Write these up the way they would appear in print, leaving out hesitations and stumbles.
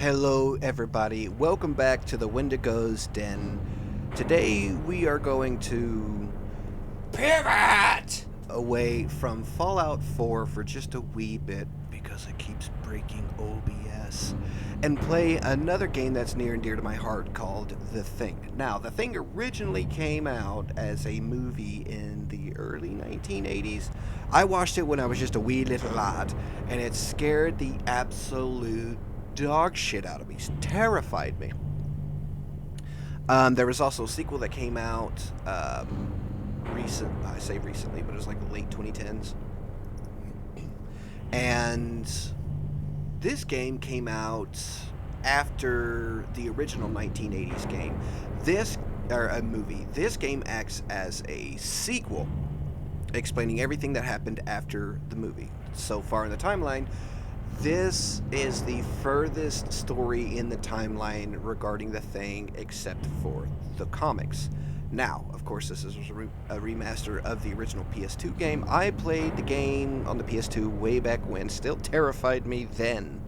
Hello everybody, welcome back to the Wendigo's Den. Today we are going to pivot away from Fallout 4 for just a wee bit because it keeps breaking OBS and play another game that's near and dear to my heart called The Thing. Now, The Thing originally came out as a movie in the early 1980s. I watched it when I was just a wee little lad and it scared the absolute dog shit out of me. It terrified me. There was also a sequel that came out I say recently, but it was like the late 2010s. And this game came out after the original 1980s game. A movie. This game acts as a sequel, explaining everything that happened after the movie. So far in the timeline, this is the furthest story in the timeline regarding The Thing, except for the comics. Now, of course, this is a remaster of the original PS2 game. I played the game on the PS2 way back when. Still terrified me then,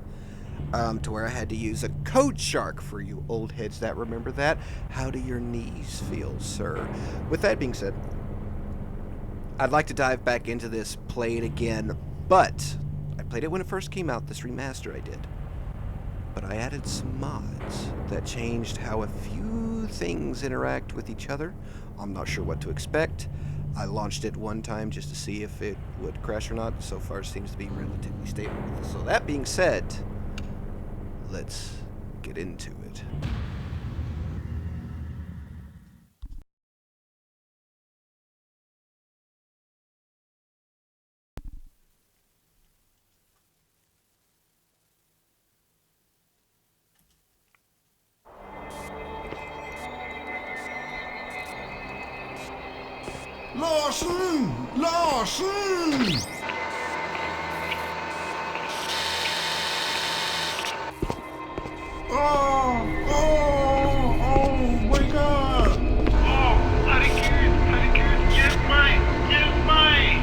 to where I had to use a code shark for you old heads that remember that. How do your knees feel, sir? With that being said, I'd like to dive back into this, play it again, but I played it when it first came out, this remaster I did. But I added some mods that changed how a few things interact with each other. I'm not sure what to expect. I launched it one time just to see if it would crash or not. So far it seems to be relatively stable. So that being said, let's get into it. Larsen! Larsen! Oh, wake up! Herregud, hjelp meg! Hjelp meg!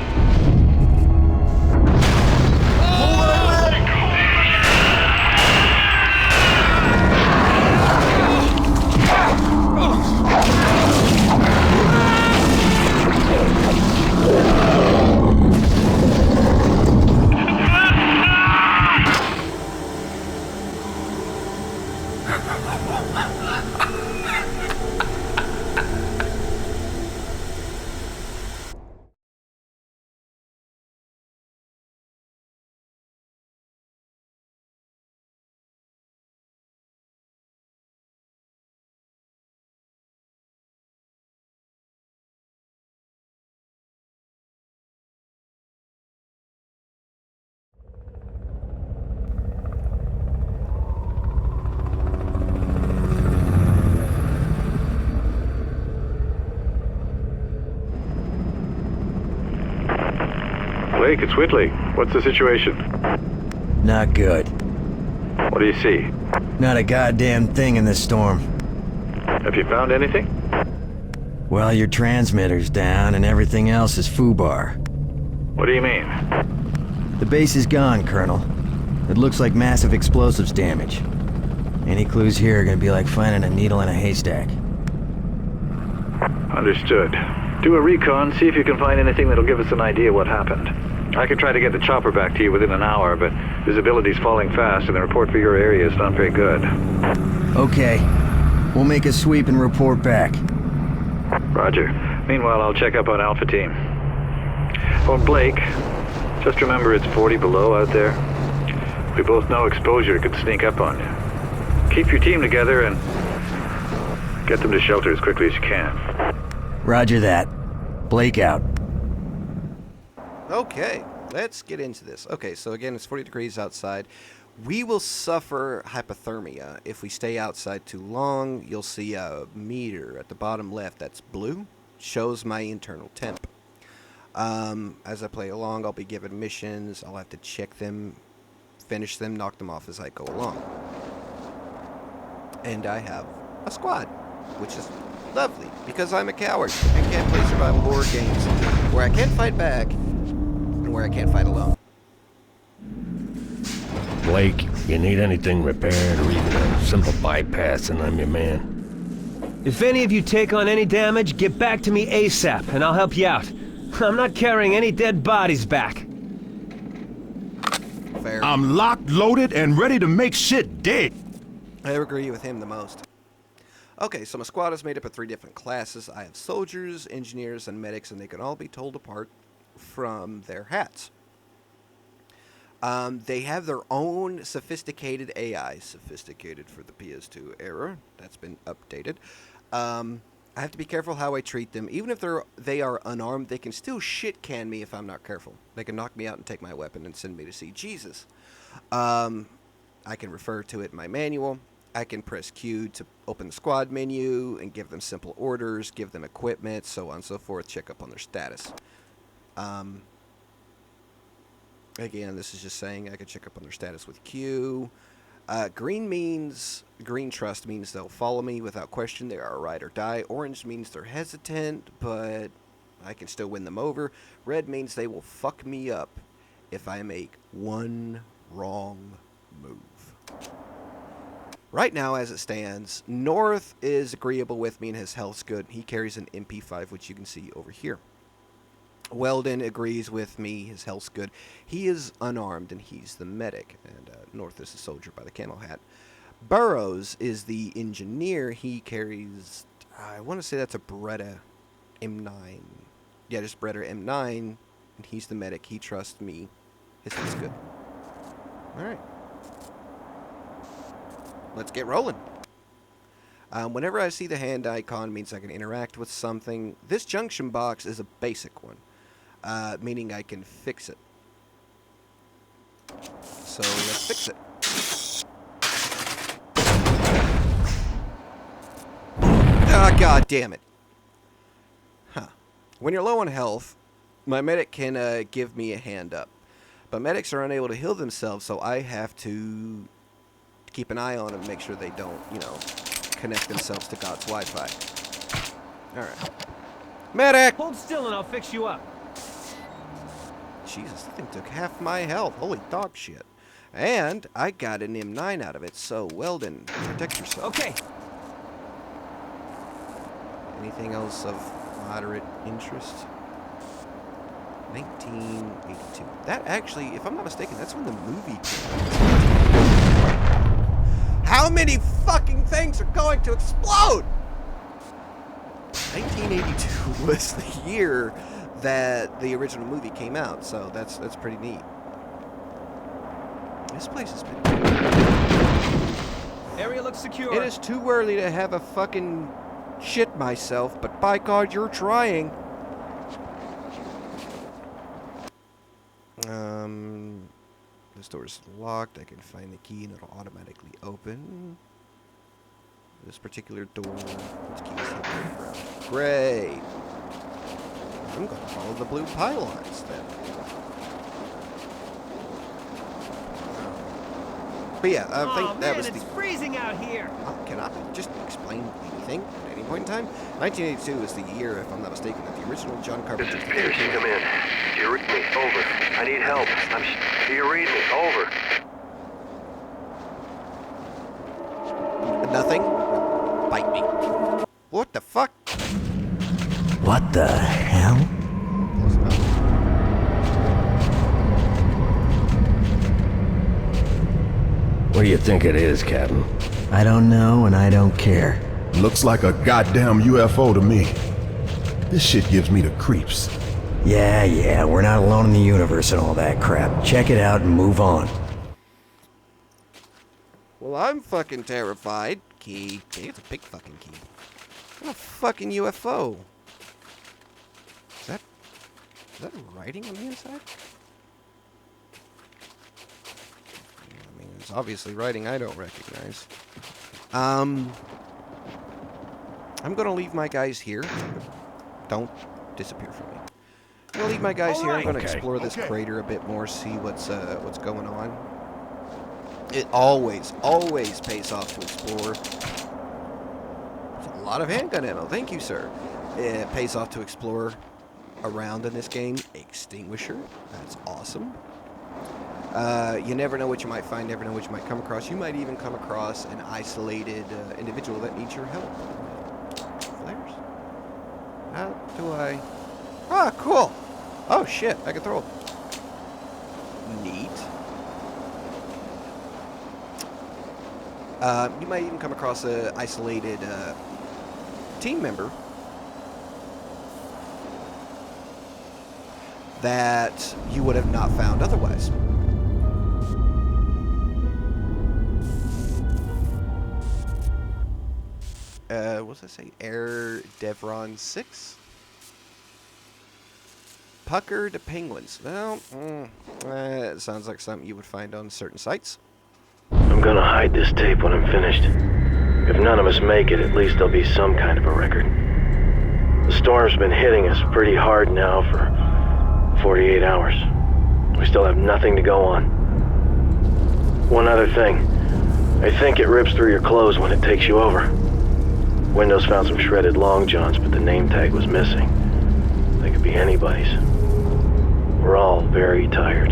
Blake, it's Whitley. What's the situation? Not good. What do you see? Not a goddamn thing in this storm. Have you found anything? Well, your transmitter's down and everything else is foobar. What do you mean? The base is gone, Colonel. It looks like massive explosives damage. Any clues here are gonna be like finding a needle in a haystack. Understood. Do a recon, see if you can find anything that'll give us an idea what happened. I can try to get the chopper back to you within an hour, but visibility's falling fast and the report for your area is not very good. Okay. We'll make a sweep and report back. Roger. Meanwhile, I'll check up on Alpha Team. Oh, Blake, just remember it's 40 below out there. We both know exposure could sneak up on you. Keep your team together and get them to shelter as quickly as you can. Roger that. Blake out. Okay, let's get into this. Okay, so again, it's 40 degrees outside. We will suffer hypothermia if we stay outside too long. You'll see a meter at the bottom left that's blue. Shows my internal temp. As I play along, I'll be given missions. I'll have to check them, finish them, knock them off as I go along. And I have a squad, which is lovely, because I'm a coward and can't play survival horror games where I can't fight back and where I can't fight alone. Blake. If you need anything repaired or even a simple bypass, and I'm your man. If any of you take on any damage, get back to me ASAP, and I'll help you out. I'm not carrying any dead bodies back. Fair. I'm locked, loaded, and ready to make shit dead. I agree with him the most. Okay, so my squad is made up of 3 different classes. I have soldiers, engineers, and medics, and they can all be told apart from their hats. They have their own sophisticated AI, sophisticated for the PS2 era. That's been updated. I have to be careful how I treat them. Even if they are unarmed, they can still shit can me if I'm not careful. They can knock me out and take my weapon and send me to see Jesus. I can refer to it in my manual. I can press Q to open the squad menu and give them simple orders, give them equipment, so on and so forth, check up on their status. Again, this is just saying I can check up on their status with Q. Green trust means they'll follow me without question. They are a ride or die. Orange means they're hesitant, but I can still win them over. Red means they will fuck me up if I make one wrong move. Right now, as it stands, North is agreeable with me and his health's good. He carries an MP5, which you can see over here. Weldon agrees with me. His health's good. He is unarmed, and he's the medic. And North is the soldier by the camo hat. Burroughs is the engineer. He carries, I want to say that's a Beretta M9. Yeah, just Beretta M9. And he's the medic. He trusts me. His health's good. All right. Let's get rolling. Whenever I see the hand icon, it means I can interact with something. This junction box is a basic one. Meaning I can fix it. So let's fix it. Ah, god damn it. Huh. When you're low on health, my medic can give me a hand up. But medics are unable to heal themselves, so I have to keep an eye on them and make sure they don't, connect themselves to God's Wi-Fi. Alright. Medic! Hold still and I'll fix you up. Jesus, that thing took half my health. Holy dog shit. And I got an M9 out of it, so Weldon, protect yourself. Okay. Anything else of moderate interest? 1982. That actually, if I'm not mistaken, that's when the movie came out. How many fucking things are going to explode? 1982 was the year that the original movie came out, so that's pretty neat. This place has been... Area looks secure. It is too early to have a fucking shit myself, but by God, you're trying. This door's locked. I can find the key and it'll automatically open. This particular door, which key is hidden. Great. I'm going to follow the blue pylons then. But yeah, I think that was it's freezing out here. Can I just explain anything at any point in time? 1982 is the year, if I'm not mistaken, that the original John Carpenter. This is Peterson. Come in. Do you read me? Over. I need help. Do you read me? Over. Nothing. Bite me. What the fuck? What the hell? Close enough. What do you think it is, Captain? I don't know and I don't care. Looks like a goddamn UFO to me. This shit gives me the creeps. Yeah, we're not alone in the universe and all that crap. Check it out and move on. Well, I'm fucking terrified. Key. Hey, it's a big fucking key. What a fucking UFO. Is that writing on the inside? I mean, it's obviously writing I don't recognize. I'm gonna leave my guys here. Don't disappear from me. I'm gonna leave my guys here. I'm gonna explore this crater a bit more, see what's going on. It always pays off to explore. A lot of handgun ammo. Thank you, sir. It pays off to explore around in this game. Extinguisher. That's awesome. You never know what you might find, never know what you might come across. You might even come across an isolated individual that needs your help. Flares? How do I... Ah, cool! Oh, shit, I can throw it. Neat. You might even come across an isolated team member that you would have not found otherwise. What's that say? Air Devron 6? Pucker to penguins. Well, it sounds like something you would find on certain sites. I'm gonna hide this tape when I'm finished. If none of us make it, at least there'll be some kind of a record. The storm's been hitting us pretty hard now for 48 hours. We still have nothing to go on. One other thing. I think it rips through your clothes when it takes you over. Windows found some shredded long johns, but the name tag was missing. They could be anybody's. We're all very tired.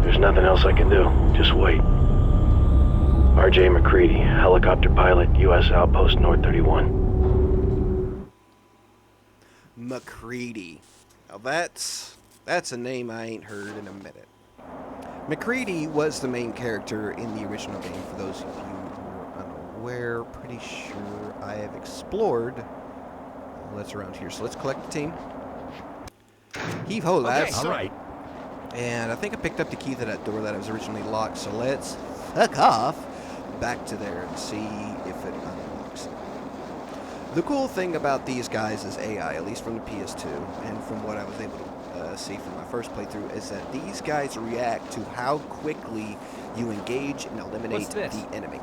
There's nothing else I can do. Just wait. R.J. McCready, helicopter pilot, U.S. Outpost North 31. McCready. Now that's a name I ain't heard in a minute. McCready was the main character in the original game. For those of you who are unaware, pretty sure I have explored what's around here. So let's collect the team. Heave ho, lads. All right. And I think I picked up the key to that door that was originally locked. So let's fuck off back to there and see if it unlocks. The cool thing about these guys is AI, at least from the PS2, and from what I was able to see from my first playthrough, is that these guys react to how quickly you engage and eliminate the enemy.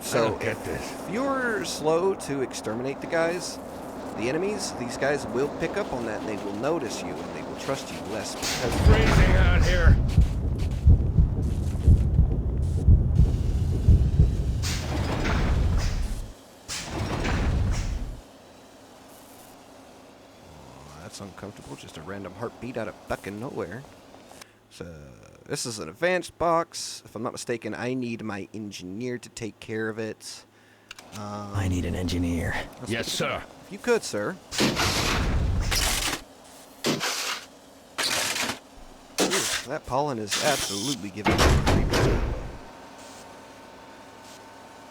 So if you're slow to exterminate the enemies, these guys will pick up on that and they will notice you and they will trust you less because It's freezing out here. that's uncomfortable. Just a random heartbeat out of fucking nowhere. So this is an advanced box. If I'm not mistaken, I need my engineer to take care of it. I need an engineer. Yes, sir. If you could, sir. Ooh, that pollen is absolutely giving me a creepy.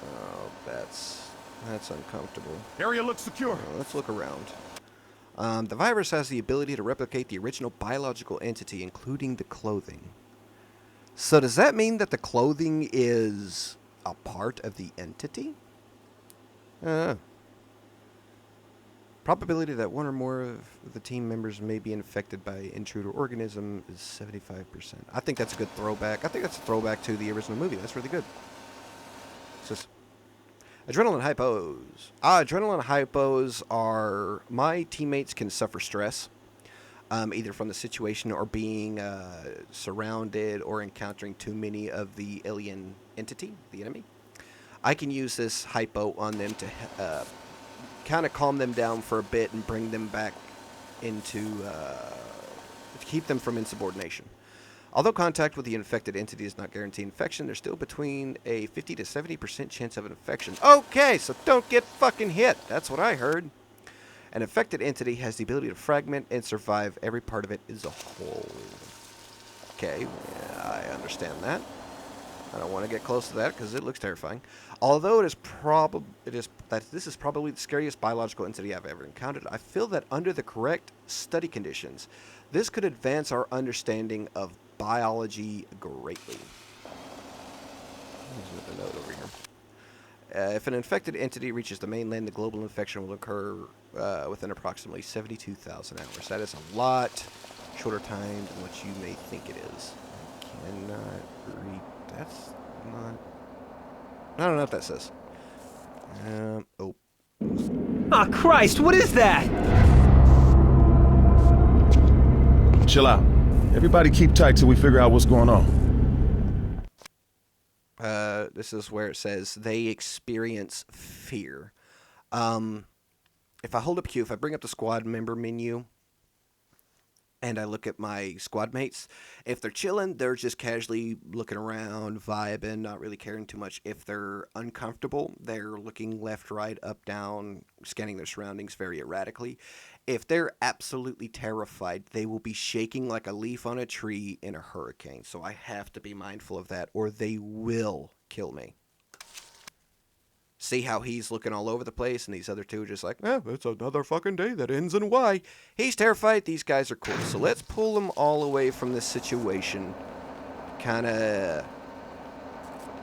Oh, that's uncomfortable. Area looks secure. Let's look around. The virus has the ability to replicate the original biological entity, including the clothing. So does that mean that the clothing is a part of the entity? Probability that one or more of the team members may be infected by intruder organism is 75%. I think that's a good throwback. I think that's a throwback to the original movie. That's really good. It's just adrenaline hypos. Adrenaline hypos are my teammates can suffer stress, either from the situation or being surrounded or encountering too many of the alien entity, the enemy. I can use this hypo on them to kind of calm them down for a bit and bring them back into, to keep them from insubordination. Although contact with the infected entity does not guarantee infection, there's still between a 50 to 70% chance of an infection. Okay, so don't get fucking hit. That's what I heard. An infected entity has the ability to fragment and survive every part of it as a whole. Okay, yeah, I understand that. I don't want to get close to that because it looks terrifying. Although this is probably the scariest biological entity I've ever encountered, I feel that under the correct study conditions, this could advance our understanding of biology greatly. There's another note over here. If an infected entity reaches the mainland, the global infection will occur within approximately 72,000 hours. That is a lot shorter time than what you may think it is. I cannot read. That's not... I don't know what that says. Oh. Ah, Christ, what is that? Chill out. Everybody keep tight till we figure out what's going on. This is where it says they experience fear. If I hold up Q, if I bring up the squad member menu, and I look at my squad mates. If they're chilling, they're just casually looking around, vibing, not really caring too much. If they're uncomfortable, they're looking left, right, up, down, scanning their surroundings very erratically. If they're absolutely terrified, they will be shaking like a leaf on a tree in a hurricane. So I have to be mindful of that, or they will kill me. See how he's looking all over the place, and these other two are just like, it's another fucking day that ends in Y. He's terrified, these guys are cool. So let's pull them all away from this situation. Kind of...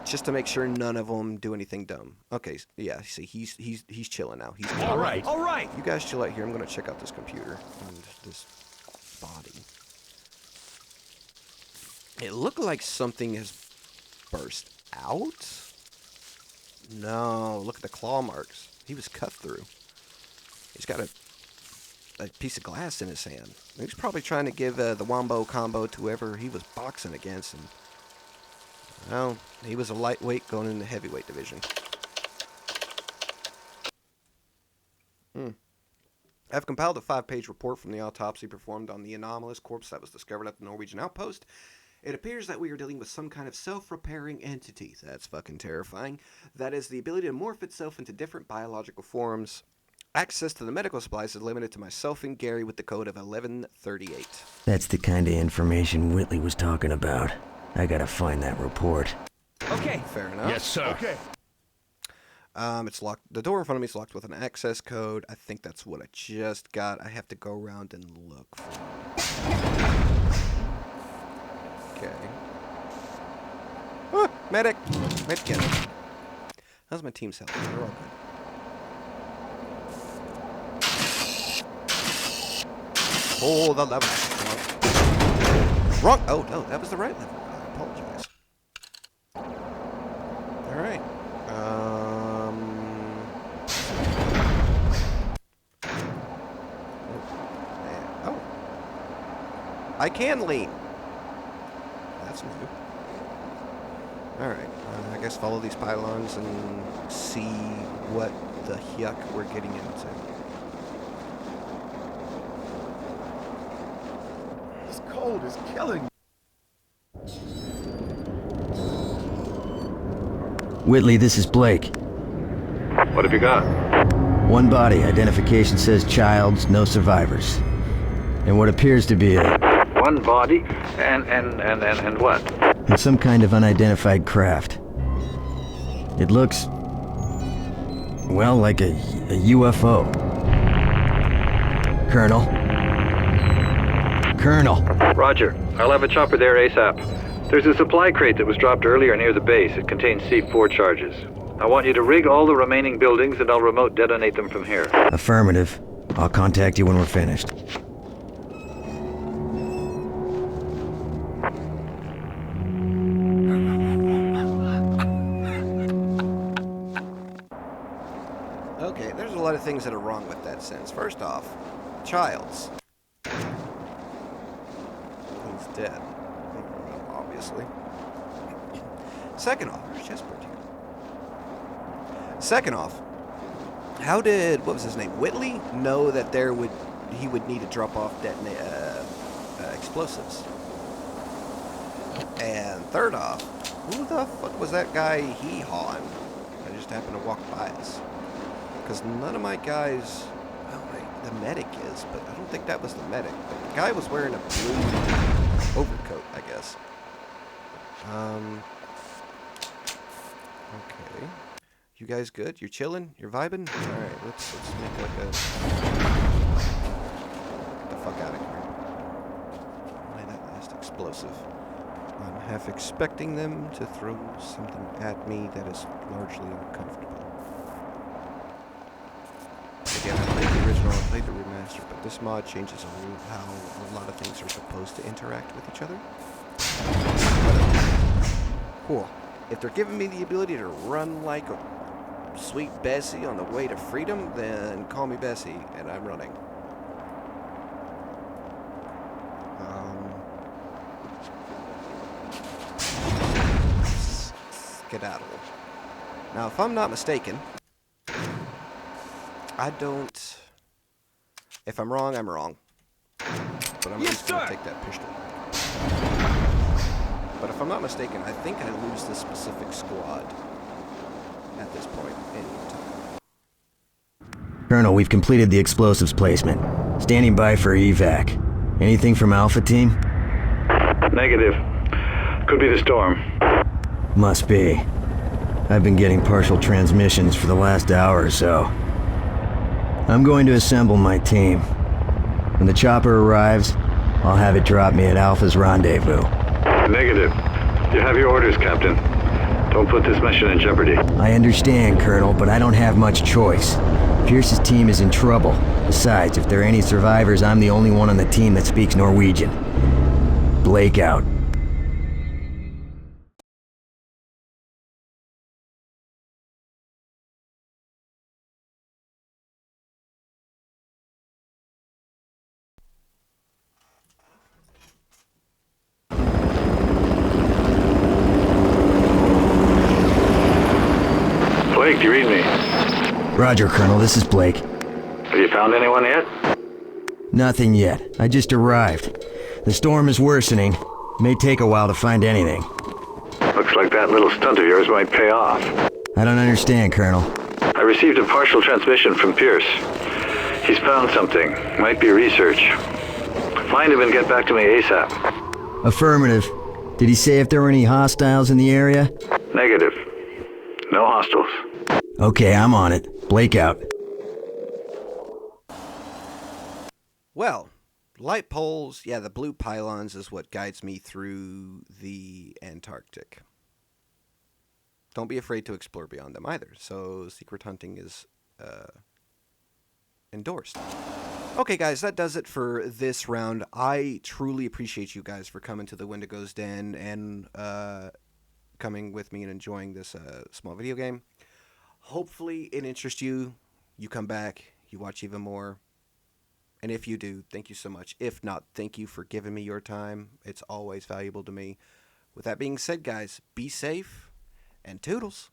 just to make sure none of them do anything dumb. Okay, yeah, see, he's chilling now. He's All right. You guys chill out here. I'm going to check out this computer and this body. It looked like something has burst out. No, look at the claw marks. He was cut through. He's got a piece of glass in his hand. He's probably trying to give the wombo combo to whoever he was boxing against. And, well, he was a lightweight going in the heavyweight division. I've compiled a 5-page report from the autopsy performed on the anomalous corpse that was discovered at the Norwegian outpost. It appears that we are dealing with some kind of self-repairing entity. That's fucking terrifying. That is the ability to morph itself into different biological forms. Access to the medical supplies is limited to myself and Gary with the code of 1138. That's the kind of information Whitley was talking about. I gotta find that report. Okay. Fair enough. Yes, sir. Okay. It's locked. The door in front of me is locked with an access code. I think that's what I just got. I have to go around and look for it. Okay. Ah, medic! Medic in. How's my team's health? They're all good. Oh, the level. Wrong. Oh, no, that was the right level. I apologize. Alright. Oh. I can lean. That's new. Alright. I guess follow these pylons and see what the yuck we're getting into. This cold is killing me. Whitley, this is Blake. What have you got? One body, identification says Childs, no survivors. And what appears to be One body? And what? in some kind of unidentified craft. It looks, well, like a UFO. Colonel? Colonel! Roger. I'll have a chopper there ASAP. There's a supply crate that was dropped earlier near the base. It contains C4 charges. I want you to rig all the remaining buildings and I'll remote detonate them from here. Affirmative. I'll contact you when we're finished. Okay, there's a lot of things that are wrong with that sentence. First off, Childs. He's dead. Obviously. Second off, there's chessboard here. Second off, how did, what was his name, Whitley, know that he would need to drop off explosives? And third off, who the fuck was that guy hee-hawing that just happened to walk by us? Because none of my guys, well, the medic is, but I don't think that was the medic. But the guy was wearing a blue overcoat, I guess. Okay. You guys good? You're chilling? You're vibing? Alright, let's make like a... Get the fuck out of here. Why that last explosive? I'm half expecting them to throw something at me that is largely uncomfortable. Again, I played the original, I played the remaster, but this mod changes how a lot of things are supposed to interact with each other. Cool. If they're giving me the ability to run like a sweet Bessie on the way to freedom, then call me Bessie, and I'm running. Skedaddle. Now, if I'm not mistaken, I don't... If I'm wrong, I'm wrong. but I'm just going to take that pistol. But if I'm not mistaken, I think I lose this specific squad at this point in time. Colonel, we've completed the explosives placement. Standing by for evac. Anything from Alpha Team? Negative. Could be the storm. Must be. I've been getting partial transmissions for the last hour or so. I'm going to assemble my team. When the chopper arrives, I'll have it drop me at Alpha's rendezvous. Negative. You have your orders, Captain. Don't put this mission in jeopardy. I understand, Colonel, but I don't have much choice. Pierce's team is in trouble. Besides, if there are any survivors, I'm the only one on the team that speaks Norwegian. Blake out. Blake, do you read me? Roger, Colonel. This is Blake. Have you found anyone yet? Nothing yet. I just arrived. The storm is worsening. May take a while to find anything. Looks like that little stunt of yours might pay off. I don't understand, Colonel. I received a partial transmission from Pierce. He's found something. Might be research. Find him and get back to me ASAP. Affirmative. Did he say if there were any hostiles in the area? Negative. No hostiles. Okay, I'm on it. Blake out. Well, light poles, yeah, the blue pylons is what guides me through the Antarctic. Don't be afraid to explore beyond them either. So secret hunting is endorsed. Okay, guys, that does it for this round. I truly appreciate you guys for coming to the Wendigo's Den and coming with me and enjoying this small video game. Hopefully it interests you. You come back, you watch even more. And if you do, thank you so much. If not, thank you for giving me your time. It's always valuable to me. With that being said, guys, be safe and toodles.